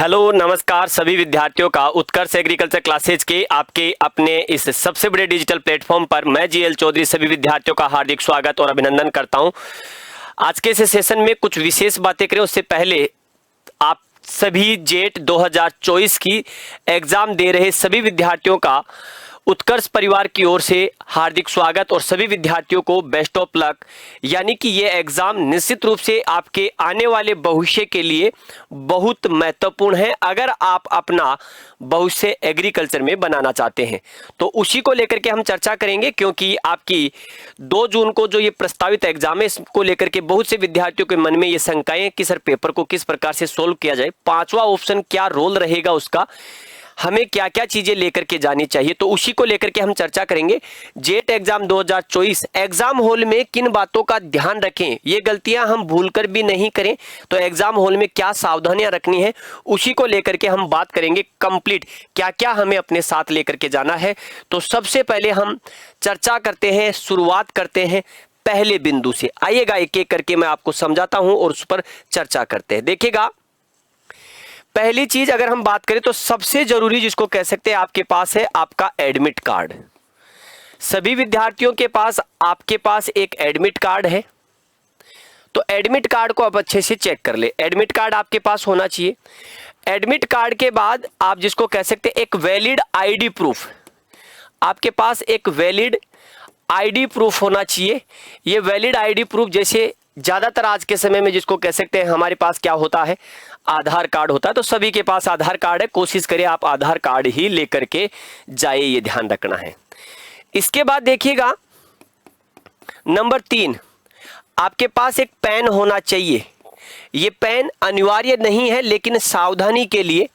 Hello नमस्कार सभी विद्यार्थियों का उत्कर्ष एग्रीकल्चर क्लासेज के आपके अपने इस सबसे बड़े डिजिटल प्लेटफॉर्म पर मैं जीएल चौधरी सभी विद्यार्थियों का हार्दिक स्वागत और अभिनंदन करता हूं। आज के इस सेशन में कुछ विशेष बातें करें उससे पहले आप सभी जेट 2024 की एग्जाम दे रहे सभी विद्यार्थियों का उत्कर्ष परिवार की ओर से हार्दिक स्वागत और सभी विद्यार्थियों को बेस्ट ऑफ लक। यानी कि ये एग्जाम निश्चित रूप से आपके आने वाले भविष्य के लिए बहुत महत्वपूर्ण है। अगर आप अपना भविष्य एग्रीकल्चर में बनाना चाहते हैं तो उसी को लेकर के हम चर्चा करेंगे, क्योंकि आपकी 2 जून को जो ये प्रस्तावित एग्जाम है इसको लेकर के बहुत से विद्यार्थियों के मन में ये शंकाएं कि सर पेपर को किस प्रकार से सोल्व किया जाए, 5वां ऑप्शन क्या रोल रहेगा उसका, हमें क्या क्या चीजें लेकर के जानी चाहिए, तो उसी को लेकर के हम चर्चा करेंगे। जेट एग्जाम 2024 एग्जाम हॉल में किन बातों का ध्यान रखें, ये गलतियां हम भूलकर भी नहीं करें, तो एग्जाम हॉल में क्या सावधानियां रखनी है उसी को लेकर के हम बात करेंगे कंप्लीट, क्या क्या हमें अपने साथ लेकर के जाना है। तो सबसे पहले हम चर्चा करते हैं, शुरुआत करते हैं पहले बिंदु से। आइएगा एक एक करके मैं आपको समझाता हूं और उस पर चर्चा करते हैं। देखिएगा, पहली चीज अगर हम बात करें तो सबसे जरूरी जिसको कह सकते हैं आपके पास है आपका एडमिट कार्ड। सभी विद्यार्थियों के पास आपके पास एक एडमिट कार्ड है, तो एडमिट कार्ड को आप अच्छे से चेक कर ले। एडमिट कार्ड आपके पास होना चाहिए। एडमिट कार्ड के बाद आप जिसको कह सकते हैं एक वैलिड आईडी प्रूफ, आपके पास एक वैलिड आईडी प्रूफ होना चाहिए। ये वैलिड आईडी प्रूफ जैसे ज्यादातर आज के समय में जिसको कह सकते हैं हमारे पास क्या होता है, आधार कार्ड होता है, तो सभी के पास आधार कार्ड है। कोशिश करें आप आधार कार्ड ही लेकर के जाइए, ये ध्यान रखना है। इसके बाद देखिएगा नंबर 3, आपके पास एक पेन होना चाहिए। ये पेन अनिवार्य नहीं है लेकिन सावधानी के लिए,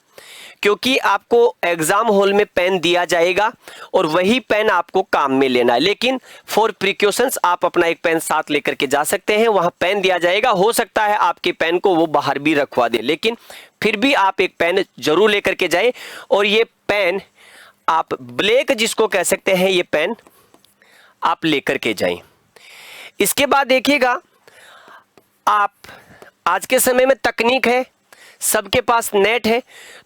क्योंकि आपको एग्जाम हॉल में पेन दिया जाएगा और वही पेन आपको काम में लेना है। लेकिन फॉर प्रिकॉशंस आप अपना एक पेन साथ लेकर के जा सकते हैं, वहां पेन दिया जाएगा। हो सकता है आपके पेन को वो बाहर भी रखवा दे, लेकिन फिर भी आप एक पेन जरूर लेकर के जाएं। और ये पेन आप ब्लैक जिसको कह सकते हैं ये पेन आप लेकर के जाएं। इसके बाद देखिएगा, आप आज के समय में तकनीक है, सबके पास नेट है,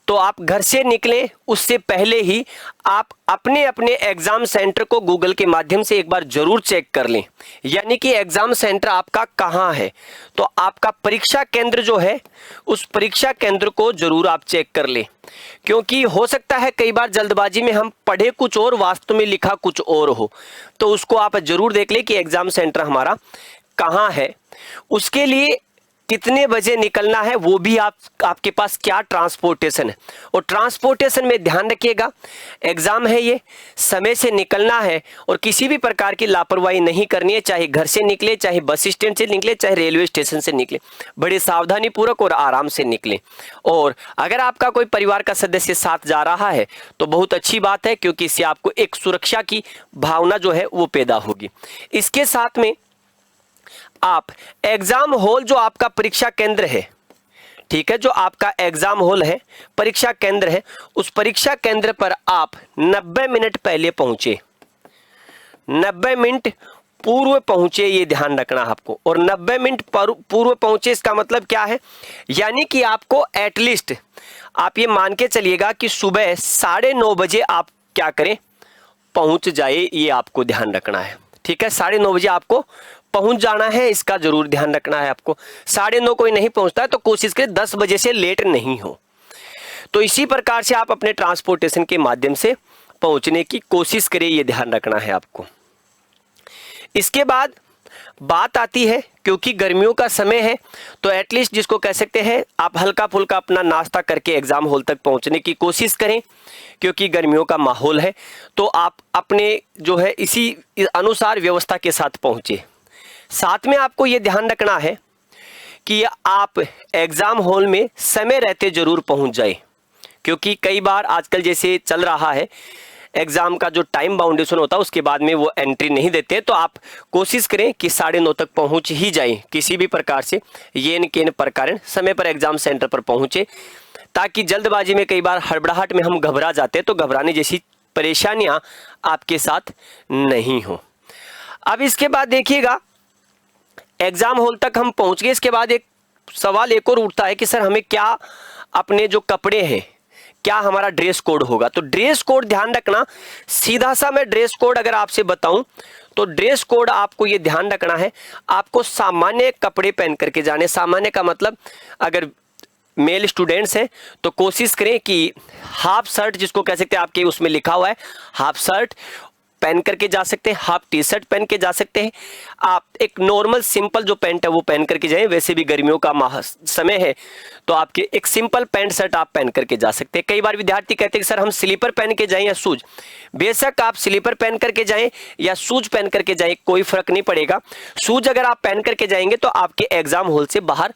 तो आप घर से निकलें उससे पहले ही आप अपने अपने एग्जाम सेंटर को गूगल के माध्यम से एक बार जरूर चेक कर लें। यानी कि एग्जाम सेंटर आपका कहां है, तो आपका परीक्षा केंद्र जो है उस परीक्षा केंद्र को जरूर आप चेक कर लें, क्योंकि हो सकता है कई बार जल्दबाजी में हम पढ़े कुछ और वास्तव में लिखा कुछ और हो, तो उसको आप जरूर देख लें कि एग्जाम सेंटर हमारा कहां है। उसके लिए कितने बजे निकलना है, वो भी आपके पास क्या ट्रांसपोर्टेशन है, और ट्रांसपोर्टेशन में ध्यान रखिएगा, एग्जाम है ये, समय से निकलना है और किसी भी प्रकार की लापरवाही नहीं करनी है। चाहे घर से निकले, चाहे बस स्टैंड से निकले, चाहे रेलवे स्टेशन से निकले, बड़े सावधानी पूर्वक और आराम से निकले। और अगर आपका कोई परिवार का सदस्य साथ जा रहा है तो बहुत अच्छी बात है, क्योंकि इससे आपको एक सुरक्षा की भावना जो है वो पैदा होगी। इसके साथ में आप एग्जाम हॉल जो आपका परीक्षा केंद्र है, ठीक है, जो आपका एग्जाम हॉल है, परीक्षा केंद्र है, उस परीक्षा केंद्र पर आप 90 मिनट पहले पहुंचे, 90 मिनट पूर्व पहुंचे, ये ध्यान रखना आपको। और 90 मिनट पूर्व पहुंचे इसका मतलब क्या है, यानी कि आपको एटलीस्ट आप ये मान के चलिएगा कि सुबह 9:30 बजे आप क्या करें, पहुंच जाए, ये आपको ध्यान रखना है। ठीक है, 9:30 बजे आपको पहुंच जाना है, इसका जरूर ध्यान रखना है आपको। 9:30 कोई नहीं पहुंचता है तो कोशिश करें 10 बजे से लेट नहीं हो। तो इसी प्रकार से आप अपने ट्रांसपोर्टेशन के माध्यम से पहुंचने की कोशिश करें, यह ध्यान रखना है आपको। इसके बाद बात आती है, क्योंकि गर्मियों का समय है तो एटलीस्ट जिसको कह सकते हैं आप हल्का फुल्का अपना नाश्ता करके एग्जाम हॉल तक पहुंचने की कोशिश करें, क्योंकि गर्मियों का माहौल है। तो आप अपने जो है इसी अनुसार व्यवस्था के साथ पहुंचे। साथ में आपको यह ध्यान रखना है कि आप एग्जाम हॉल में समय रहते जरूर पहुंच जाए, क्योंकि कई बार आजकल जैसे चल रहा है एग्जाम का जो टाइम बाउंडेशन होता है उसके बाद में वो एंट्री नहीं देते, तो आप कोशिश करें कि 9:30 तक पहुंच ही जाए। किसी भी प्रकार से येन केन प्रकार समय पर एग्जाम सेंटर पर पहुंचे, ताकि जल्दबाजी में कई बार हड़बड़ाहट में हम घबरा जाते हैं, तो घबराने जैसी परेशानियां आपके साथ नहीं हो। अब इसके बाद देखिएगा, एग्जाम हॉल तक हम पहुंच गए। इसके बाद एक सवाल एक और उठता है कि सर हमें क्या अपने जो कपड़े हैं क्या हमारा ड्रेस कोड होगा। तो ड्रेस कोड ध्यान रखना, सीधा सा मैं ड्रेस कोड अगर आपसे बताऊं तो ड्रेस कोड आपको ये ध्यान रखना है, आपको सामान्य कपड़े पहन करके जाने। सामान्य का मतलब अगर मेल स्टूडेंट्स हैं तो कोशिश करें कि हाफ शर्ट जिसको कह सकते हैं, आपके उसमें लिखा हुआ है हाफ शर्ट पहन करके जा सकते हैं, हाफ टी शर्ट पहन के जा सकते हैं। आप एक नॉर्मल सिंपल जो पैंट है वो पहन करके जाएं। वैसे भी गर्मियों का समय है तो आपके एक सिंपल पैंट शर्ट आप पहन करके जा सकते हैं। कई बार विद्यार्थी कहते हैं कि सर हम स्लीपर पहन के जाएं या शूज। बेशक आप स्लीपर पहन करके जाएं या शूज पहन करके जाएं, कोई फर्क नहीं पड़ेगा। शूज अगर आप पहन करके जाएंगे तो आपके एग्जाम हॉल से बाहर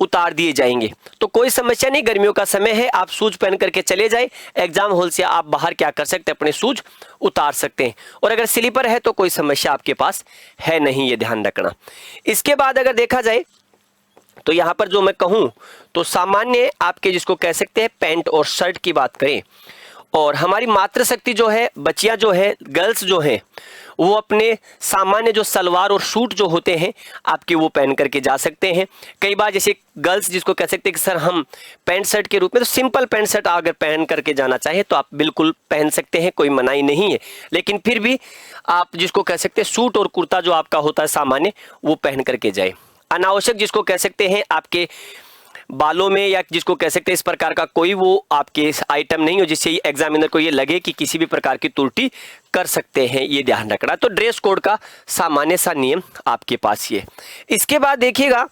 उतार दिए जाएंगे, तो कोई समस्या नहीं। गर्मियों का समय है, आप शूज पहन करके चले जाए, एग्जाम हॉल से आप बाहर क्या कर सकते हैं, अपने शूज उतार सकते हैं। और अगर स्लीपर है तो कोई समस्या आपके पास है नहीं, ये ध्यान रखना। इसके बाद अगर देखा जाए तो यहाँ पर जो मैं कहूँ तो सामान्य आपके जिसको कह सकते हैं पैंट और शर्ट की बात करें, और हमारी मातृशक्ति जो है, बच्चियां जो है, गर्ल्स जो हैं, वो अपने सामान्य जो सलवार और सूट जो होते हैं आपके वो पहन करके जा सकते हैं। कई बार जैसे गर्ल्स जिसको कह सकते हैं कि सर हम पैंट शर्ट के रूप में, तो सिंपल पैंट शर्ट अगर पहन करके जाना चाहे तो आप बिल्कुल पहन सकते हैं, कोई मनाही नहीं है। लेकिन फिर भी आप जिसको कह सकते हैं सूट और कुर्ता जो आपका होता है सामान्य, वो पहन करके जाए। अनावश्यक जिसको कह सकते हैं आपके बालों में या जिसको कह सकते हैं इस प्रकार का कोई वो आपके आइटम नहीं हो जिससे एग्जामिनर को ये लगे कि किसी भी प्रकार की त्रुटि कर सकते हैं, ये ध्यान रखना। तो ड्रेस कोड का सामान्य सा नियम आपके पास ये। इसके बाद देखिएगा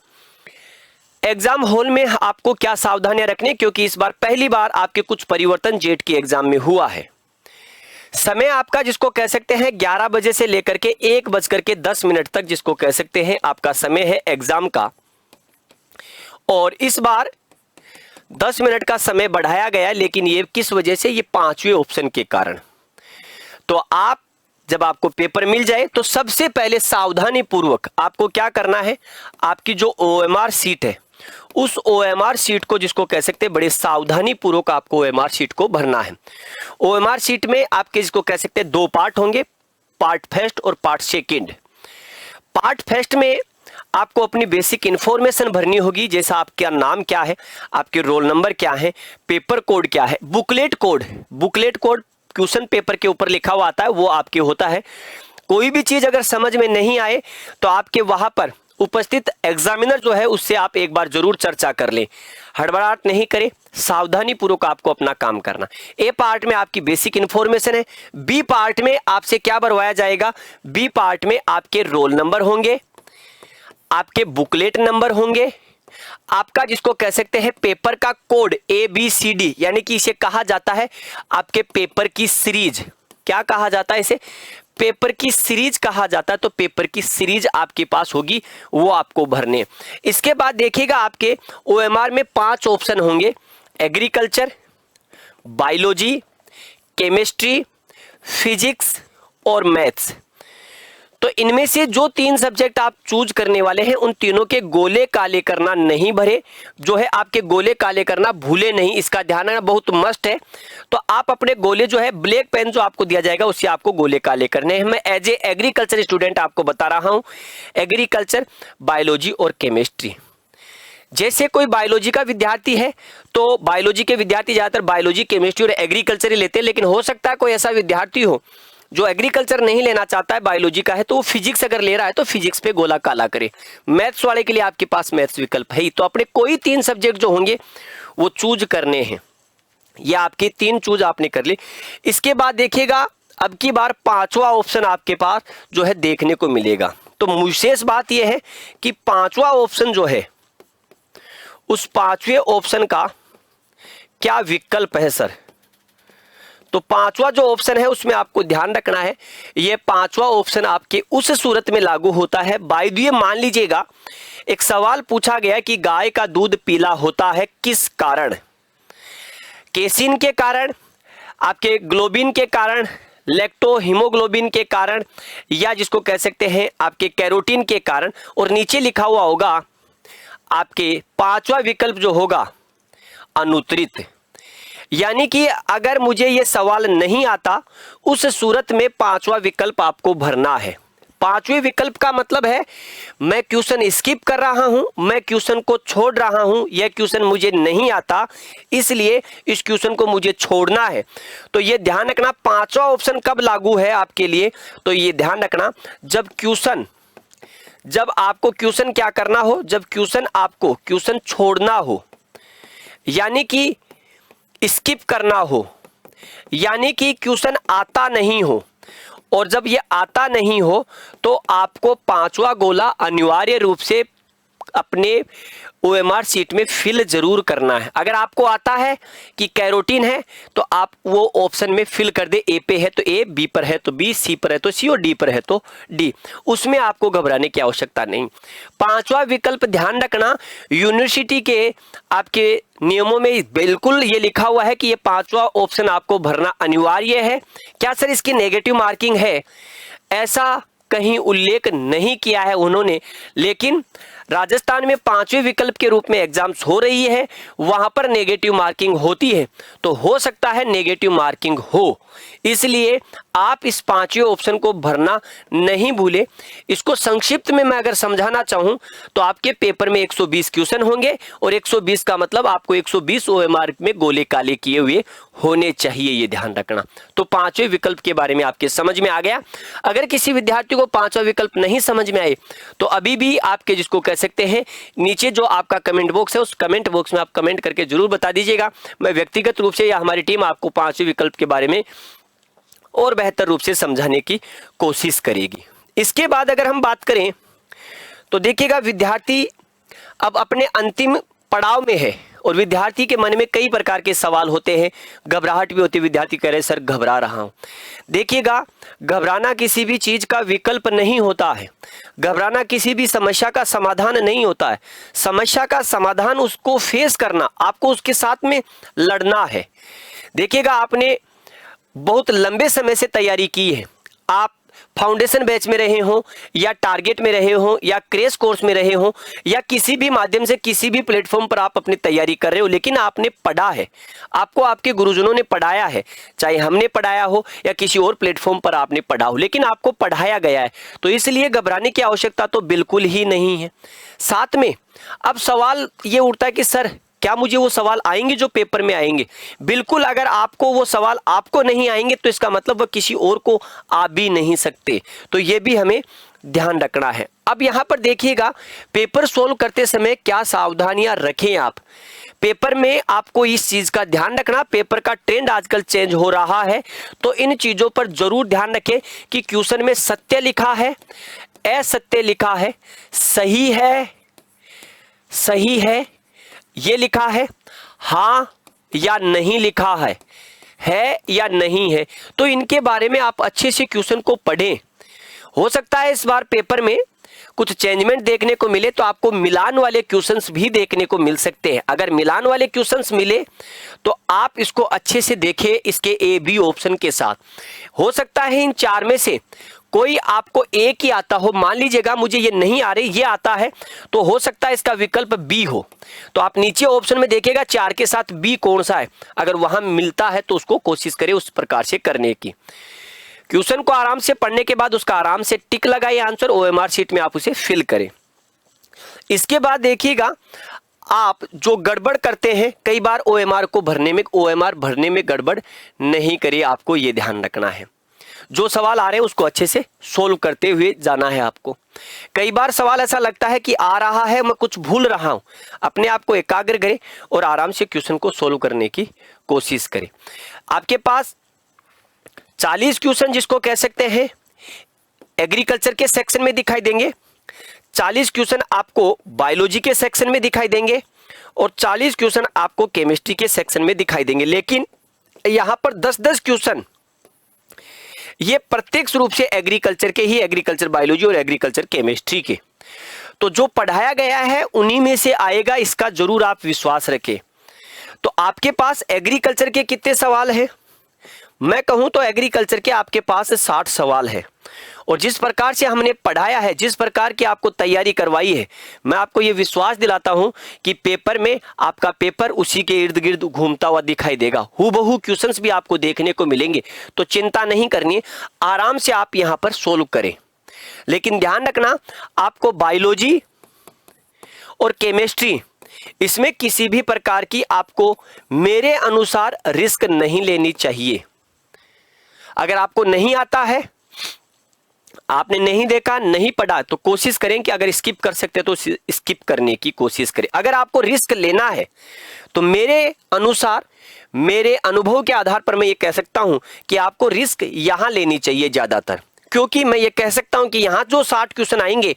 एग्जाम हॉल में आपको क्या सावधानियां रखनी, क्योंकि इस बार पहली बार आपके कुछ परिवर्तन जेट की एग्जाम में हुआ है। समय आपका जिसको कह सकते हैं 11 बजे से लेकर के 1:10 तक जिसको कह सकते हैं आपका समय है एग्जाम का, और इस बार 10 मिनट का समय बढ़ाया गया, लेकिन ये किस वजह से, ये 5वें ऑप्शन के कारण। तो आप जब आपको पेपर मिल जाए तो सबसे पहले सावधानी पूर्वक आपको क्या करना है, आपकी जो OMR सीट है उस OMR सीट को जिसको कह सकते हैं बड़े सावधानी पूर्वक आपको OMR सीट को भरना है। OMR सीट में आपके जिसको कह सकते हैं 2 पार्ट होंगे, पार्ट फर्स्ट और पार्ट सेकंड। पार्ट फर्स्ट में आपको अपनी बेसिक इंफॉर्मेशन भरनी होगी, जैसा आपका नाम क्या है, आपके रोल नंबर क्या है, पेपर कोड क्या है, बुकलेट कोड क्वेश्चन पेपर के ऊपर लिखा हुआ आता है, वो आपके होता है। कोई भी चीज अगर समझ में नहीं आए तो आपके वहां पर उपस्थित एग्जामिनर जो है उससे आप एक बार जरूर चर्चा कर लें, हड़बड़ाहट नहीं करें, सावधानी पूर्वक आपको अपना काम करना। ए पार्ट में आपकी बेसिक इंफॉर्मेशन है, बी पार्ट में आपसे क्या भरवाया जाएगा, बी पार्ट में आपके रोल नंबर होंगे, आपके बुकलेट नंबर होंगे, आपका जिसको कह सकते हैं पेपर का कोड ABCD, यानी कि इसे कहा जाता है आपके पेपर की सीरीज। क्या कहा जाता है इसे, पेपर की सीरीज कहा जाता है। तो पेपर की सीरीज आपके पास होगी, वो आपको भरने। इसके बाद देखिएगा आपके OMR में 5 ऑप्शन होंगे, एग्रीकल्चर, बायोलॉजी, केमिस्ट्री, फिजिक्स और मैथ्स। तो इनमें से जो 3 सब्जेक्ट आप चूज करने वाले हैं उन तीनों के गोले काले करना नहीं भरे, जो है आपके गोले काले करना भूले नहीं, इसका ध्यान रखना बहुत मस्ट है। तो आप अपने गोले जो है ब्लैक पेन जो आपको दिया जाएगा उससे आपको गोले काले करने हैं। मैं एज ए एग्रीकल्चर स्टूडेंट आपको बता रहा हूं, एग्रीकल्चर, बायोलॉजी और केमिस्ट्री। जैसे कोई बायोलॉजी का विद्यार्थी है तो बायोलॉजी के विद्यार्थी ज्यादातर बायोलॉजी, केमिस्ट्री और एग्रीकल्चर ही लेते हैं, लेकिन हो सकता है कोई ऐसा विद्यार्थी हो जो एग्रीकल्चर नहीं लेना चाहता है, बायोलॉजी का है, तो वो फिजिक्स अगर ले रहा है तो फिजिक्स पे गोला काला करे। मैथ्स वाले के लिए आपके पास मैथ्स विकल्प है, तो अपने कोई 3 सब्जेक्ट जो होंगे वो चूज करने हैं, या आपके 3 चूज आपने कर ली। इसके बाद देखिएगा अब की बार 5वां ऑप्शन आपके पास जो है देखने को मिलेगा। तो विशेष बात यह है कि 5वां ऑप्शन जो है उस 5वें ऑप्शन का क्या विकल्प है सर। तो 5वां जो ऑप्शन है उसमें आपको ध्यान रखना है, ये 5वां ऑप्शन आपके उस सूरत में लागू होता है। बाय द वे मान लीजिएगा एक सवाल पूछा गया कि गाय का दूध पीला होता है किस कारण, केसिन के कारण, आपके ग्लोबिन के कारण, लैक्टो हीमोग्लोबिन के कारण, या जिसको कह सकते हैं आपके कैरोटीन के कारण, और नीचे लिखा हुआ होगा आपके 5वां विकल्प जो होगा अनुत्तरित। यानी कि अगर मुझे ये सवाल नहीं आता उस सूरत में 5वां विकल्प आपको भरना है। पांचवें विकल्प का मतलब है मैं क्वेश्चन स्किप कर रहा हूं, मैं क्वेश्चन को छोड़ रहा हूं, यह क्वेश्चन मुझे नहीं आता इसलिए इस क्वेश्चन को मुझे छोड़ना है। तो यह ध्यान रखना पांचवा ऑप्शन कब लागू है आपके लिए, तो यह ध्यान रखना जब आपको क्वेश्चन क्या करना हो, जब आपको क्वेश्चन छोड़ना हो, यानी कि स्किप करना हो, यानी कि क्वेश्चन आता नहीं हो। और जब ये आता नहीं हो तो आपको पांचवा गोला अनिवार्य रूप से अपने OMR शीट में फिल जरूर करना है। अगर आपको आता है कि कैरोटीन है तो आप वो ऑप्शन में फिल कर दे, ए पे है तो ए, बी पर है तो बी, सी पर है तो सी और डी पर है तो डी, उसमें आपको घबराने की आवश्यकता नहीं। पांचवा विकल्प ध्यान रखना, यूनिवर्सिटी के आपके नियमों में बिल्कुल ये लिखा हुआ है कि ये पांचवा ऑप्शन आपको भरना अनिवार्य है। क्या सर इसकी नेगेटिव मार्किंग है? ऐसा कहीं उल्लेख नहीं किया है उन्होंने, लेकिन राजस्थान में पांचवें विकल्प के रूप में एग्जाम्स हो रही है, वहां पर नेगेटिव मार्किंग होती है, तो हो सकता है नेगेटिव मार्किंग हो, इसलिए आप इस पांचवें ऑप्शन को भरना नहीं भूले। इसको संक्षिप्त में मैं अगर समझाना चाहूं तो आपके पेपर में 120 क्वेश्चन होंगे और 120 का मतलब आपको 120 OMR में गोले काले किए हुए होने चाहिए, ये ध्यान रखना। तो पांचवें विकल्प के बारे में आपके समझ में आ गया। अगर किसी विद्यार्थी को पांचवा विकल्प नहीं समझ में आए तो अभी भी आपके जिसको कह सकते हैं नीचे जो आपका कमेंट बॉक्स है उस कमेंट बॉक्स में आप कमेंट करके जरूर बता दीजिएगा। मैं व्यक्तिगत रूप से या हमारी टीम आपको पांचवें विकल्प के बारे में और बेहतर रूप से समझाने की कोशिश करेगी। इसके बाद अगर हम बात करें तो देखिएगा विद्यार्थी अब अपने अंतिम पड़ाव में है और विद्यार्थी के मन में कई प्रकार के सवाल होते हैं, घबराहट भी होती है। विद्यार्थी कह रहे सर घबरा रहा हूं। देखिएगा घबराना किसी भी चीज का विकल्प नहीं होता है, घबराना किसी भी समस्या का समाधान नहीं होता है। समस्या का समाधान उसको फेस करना, आपको उसके साथ में लड़ना है। देखिएगा आपने बहुत लंबे समय से तैयारी की है, आप फाउंडेशन बैच में रहे हो या टारगेट में रहे हो या क्रैश कोर्स में रहे हो या किसी भी माध्यम से किसी भी प्लेटफॉर्म पर आप अपनी तैयारी कर रहे हो, लेकिन आपने पढ़ा है, आपको आपके गुरुजनों ने पढ़ाया है, चाहे हमने पढ़ाया हो या किसी और प्लेटफॉर्म पर आपने पढ़ा हो, लेकिन आपको पढ़ाया गया है, तो इसलिए घबराने की आवश्यकता तो बिल्कुल ही नहीं है। साथ में अब सवाल ये उठता है कि सर क्या मुझे वो सवाल आएंगे जो पेपर में आएंगे? बिल्कुल, अगर आपको वो सवाल आपको नहीं आएंगे तो इसका मतलब वह किसी और को आ भी नहीं सकते, तो ये भी हमें ध्यान रखना है। अब यहां पर देखिएगा पेपर सोल्व करते समय क्या सावधानियां रखें आप। पेपर में आपको इस चीज का ध्यान रखना, पेपर का ट्रेंड आजकल चेंज हो रहा है, तो इन चीजों पर जरूर ध्यान रखें कि क्वेश्चन में सत्य लिखा है, असत्य लिखा है, सही है ये लिखा है, हाँ या नहीं लिखा है या नहीं है। तो इनके बारे में आप अच्छे से क्वेश्चन को पढ़ें। हो सकता है इस बार पेपर में कुछ चेंजमेंट देखने को मिले तो आपको मिलान वाले क्वेश्चंस भी देखने को मिल सकते हैं। अगर मिलान वाले क्वेश्चंस मिले तो आप इसको अच्छे से देखें इसके ए बी ऑप्शन के साथ। हो सकता है इन चार में से कोई आपको एक ही आता हो, मान लीजिएगा मुझे ये नहीं आ रही, ये आता है, तो हो सकता है इसका विकल्प बी हो। तो आप नीचे ऑप्शन में देखिएगा चार के साथ बी कौन सा है, अगर वहां मिलता है तो उसको कोशिश करें उस प्रकार से करने की। क्वेश्चन को आराम से पढ़ने के बाद उसका आराम से टिक लगाइए आंसर, OMR शीट में आप उसे फिल करें। इसके बाद देखिएगा आप जो गड़बड़ करते हैं कई बार OMR भरने में गड़बड़ नहीं करिए, आपको ये ध्यान रखना है। जो सवाल आ रहे हैं उसको अच्छे से सोल्व करते हुए जाना है आपको। कई बार सवाल ऐसा लगता है कि आ रहा है मैं कुछ भूल रहा हूं, अपने आप को एकाग्र करें और आराम से क्वेश्चन को सोल्व करने की कोशिश करें। आपके पास 40 क्वेश्चन जिसको कह सकते हैं एग्रीकल्चर के सेक्शन में दिखाई देंगे, 40 क्वेश्चन आपको बायोलॉजी के सेक्शन में दिखाई देंगे और 40 क्वेश्चन आपको केमिस्ट्री के सेक्शन में दिखाई देंगे। लेकिन यहां पर 10-10 क्वेश्चन ये प्रत्यक्ष रूप से एग्रीकल्चर के ही, एग्रीकल्चर बायोलॉजी और एग्रीकल्चर केमिस्ट्री के, तो जो पढ़ाया गया है उन्हीं में से आएगा, इसका जरूर आप विश्वास रखें। तो आपके पास एग्रीकल्चर के कितने सवाल हैं? मैं कहूं तो एग्रीकल्चर के आपके पास 60 सवाल है और जिस प्रकार से हमने पढ़ाया है, जिस प्रकार की आपको तैयारी करवाई है, मैं आपको ये विश्वास दिलाता हूं कि पेपर में आपका पेपर उसी के इर्द गिर्द घूमता हुआ दिखाई देगा। हूबहू क्वेश्चंस भी आपको देखने को मिलेंगे, तो चिंता नहीं करनी है, आराम से आप यहां पर सोल्व करें। लेकिन ध्यान रखना, आपको बायोलॉजी और केमिस्ट्री, इसमें किसी भी प्रकार की आपको मेरे अनुसार रिस्क नहीं लेनी चाहिए। अगर आपको नहीं आता है, आपने नहीं देखा, नहीं पढ़ा, तो कोशिश करें कि अगर स्किप कर सकते तो स्किप करने की कोशिश करें। अगर आपको रिस्क लेना है तो मेरे अनुसार, मेरे अनुभव के आधार पर मैं ये कह सकता हूं कि आपको रिस्क यहां लेनी चाहिए ज्यादातर, क्योंकि मैं ये कह सकता हूं कि यहां जो 60 क्वेश्चन आएंगे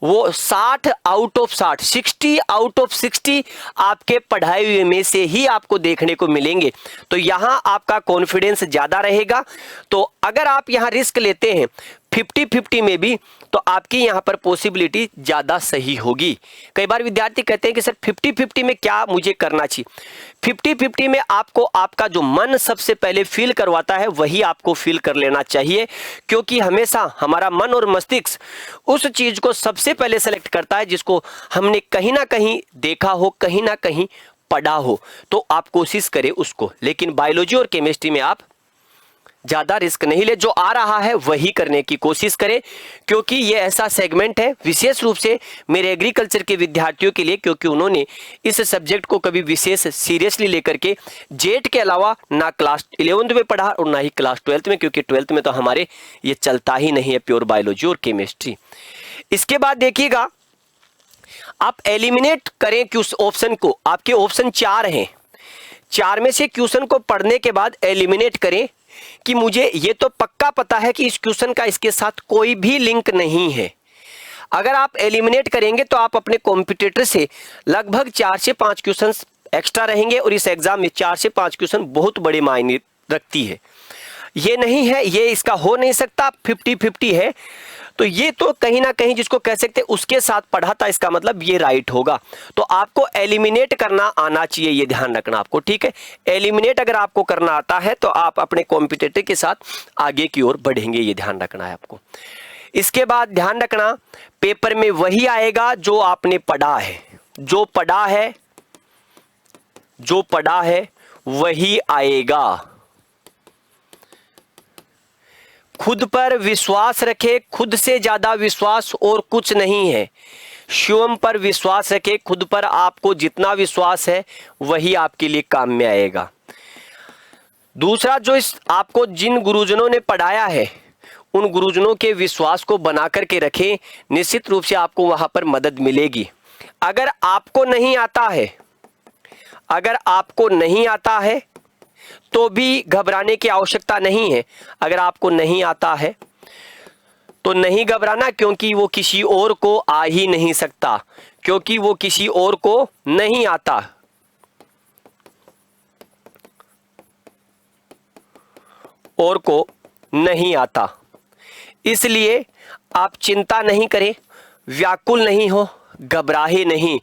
वो 60 आउट ऑफ 60, 60 आउट ऑफ 60 आपके पढ़ाए हुए में से ही आपको देखने को मिलेंगे। तो यहां आपका कॉन्फिडेंस ज्यादा रहेगा। तो अगर आप यहां रिस्क लेते हैं 50-50 में भी, तो आपकी यहां पर पॉसिबिलिटी ज्यादा सही होगी। कई बार विद्यार्थी कहते हैं कि सर 50-50 में क्या मुझे करना चाहिए? 50-50 में आपको आपका जो मन सबसे पहले फील करवाता है वही आपको फील कर लेना चाहिए, क्योंकि हमेशा हमारा मन और मस्तिष्क उस चीज को सबसे पहले सेलेक्ट करता है जिसको हमने कहीं ना कहीं देखा हो, कहीं ना कहीं पढ़ा हो। तो आप कोशिश करें उसको, लेकिन बायोलॉजी और केमिस्ट्री में आप ज्यादा रिस्क नहीं ले, जो आ रहा है वही करने की कोशिश करें, क्योंकि ये ऐसा सेगमेंट है विशेष रूप से मेरे एग्रीकल्चर के विद्यार्थियों के लिए, क्योंकि उन्होंने इस सब्जेक्ट को कभी विशेष सीरियसली लेकर के जेट के अलावा ना क्लास 11th में पढ़ा और ना ही क्लास 12th में, क्योंकि 12th में तो हमारे ये चलता ही नहीं है प्योर बायोलॉजी और केमिस्ट्री। इसके बाद देखिएगा, आप एलिमिनेट करें किस ऑप्शन को। आपके ऑप्शन 4 हैं, 4 में से क्वेश्चन को पढ़ने के बाद एलिमिनेट करें कि मुझे ये तो पक्का पता है कि इस क्वेश्चन का इसके साथ कोई भी लिंक नहीं है। अगर आप एलिमिनेट करेंगे तो आप अपने कॉम्पिटिटर से लगभग 4 से 5 क्वेश्चन एक्स्ट्रा रहेंगे, और इस एग्जाम में 4 से 5 क्वेश्चन बहुत बड़े मायने रखती है। ये नहीं है, ये इसका हो नहीं सकता, 50-50 है, तो ये तो कहीं ना कहीं जिसको कह सकते हैं उसके साथ पढ़ा था, इसका मतलब ये राइट होगा। तो आपको एलिमिनेट करना आना चाहिए, ये ध्यान रखना आपको, ठीक है। एलिमिनेट अगर आपको करना आता है तो आप अपने कॉम्पिटिटर के साथ आगे की ओर बढ़ेंगे, ये ध्यान रखना है आपको। इसके बाद ध्यान रखना, पेपर में वही आएगा जो आपने पढ़ा है, जो पढ़ा है, जो पढ़ा है वही आएगा। खुद पर विश्वास रखे, खुद से ज्यादा विश्वास और कुछ नहीं है। स्वयं पर विश्वास रखे, खुद पर आपको जितना विश्वास है वही आपके लिए काम में आएगा। दूसरा, जो इस आपको जिन गुरुजनों ने पढ़ाया है उन गुरुजनों के विश्वास को बना करके रखें, निश्चित रूप से आपको वहां पर मदद मिलेगी। अगर आपको नहीं आता है, अगर आपको नहीं आता है तो भी घबराने की आवश्यकता नहीं है। अगर आपको नहीं आता है तो नहीं घबराना, क्योंकि वो किसी और को आ ही नहीं सकता, क्योंकि वो किसी और को नहीं आता। और को नहीं आता, इसलिए आप चिंता नहीं करें, व्याकुल नहीं हो, घबराए नहीं।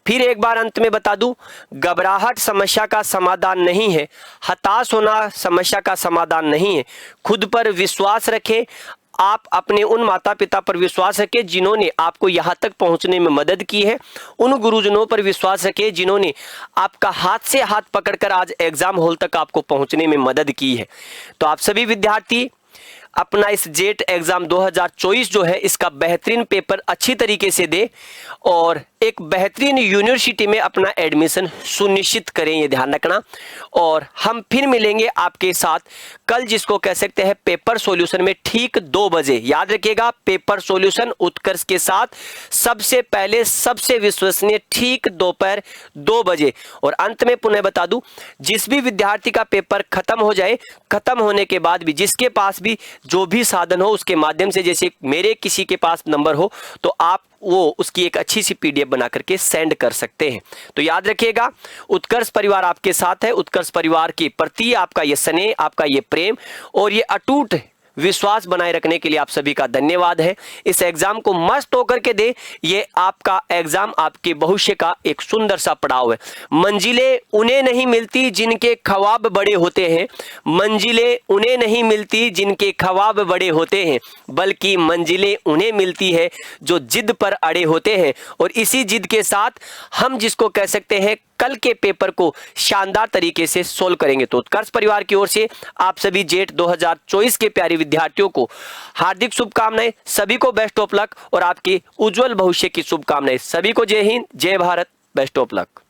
फिर एक बार अंत में बता दूं, घबराहट समस्या का समाधान नहीं है, हताश होना समस्या का समाधान नहीं है। खुद पर विश्वास रखें, आप अपने उन माता पिता पर विश्वास रखें जिन्होंने आपको यहाँ तक पहुँचने में मदद की है, उन गुरुजनों पर विश्वास रखें जिन्होंने आपका हाथ से हाथ पकड़कर आज एग्जाम हॉल तक आपको पहुँचने में मदद की है। तो आप सभी विद्यार्थी अपना इस जेट एग्जाम 2024 जो है इसका बेहतरीन पेपर अच्छी तरीके से दे और एक बेहतरीन यूनिवर्सिटी में अपना एडमिशन सुनिश्चित करें, ये ध्यान रखना। और हम फिर मिलेंगे आपके साथ कल, जिसको कह सकते हैं पेपर सॉल्यूशन में, ठीक 2 बजे। याद रखिएगा, पेपर सॉल्यूशन उत्कर्ष के साथ सबसे पहले, सबसे विश्वसनीय, ठीक दोपहर 2 बजे। और अंत में पुनः बता दूं, जिस भी विद्यार्थी का पेपर खत्म हो जाए, खत्म होने के बाद भी जिसके पास भी जो भी साधन हो उसके माध्यम से, जैसे मेरे किसी के पास नंबर हो तो आप वो उसकी एक अच्छी सी पीडीएफ बना करके सेंड कर सकते हैं। तो याद रखिएगा, उत्कर्ष परिवार आपके साथ है। उत्कर्ष परिवार के प्रति आपका ये स्नेह, आपका ये प्रेम और ये अटूट विश्वास बनाए रखने के लिए आप सभी का धन्यवाद है। इस एग्जाम को मस्त होकर के दे, ये आपका एग्जाम आपके भविष्य का एक सुंदर सा पड़ाव है। मंजिलें उन्हें नहीं मिलती जिनके ख्वाब बड़े होते हैं, मंजिलें उन्हें नहीं मिलती जिनके ख्वाब बड़े होते हैं, बल्कि मंजिलें उन्हें मिलती है जो जिद पर अड़े होते हैं। और इसी जिद के साथ हम जिसको कह सकते हैं कल के पेपर को शानदार तरीके से सोल्व करेंगे। तो उत्कर्ष परिवार की ओर से आप सभी जेट 2024 के प्यारे विद्यार्थियों को हार्दिक शुभकामनाएं, सभी को बेस्ट ऑफ लक और आपके उज्जवल भविष्य की शुभकामनाएं। सभी को जय हिंद, जय भारत, बेस्ट ऑफ लक।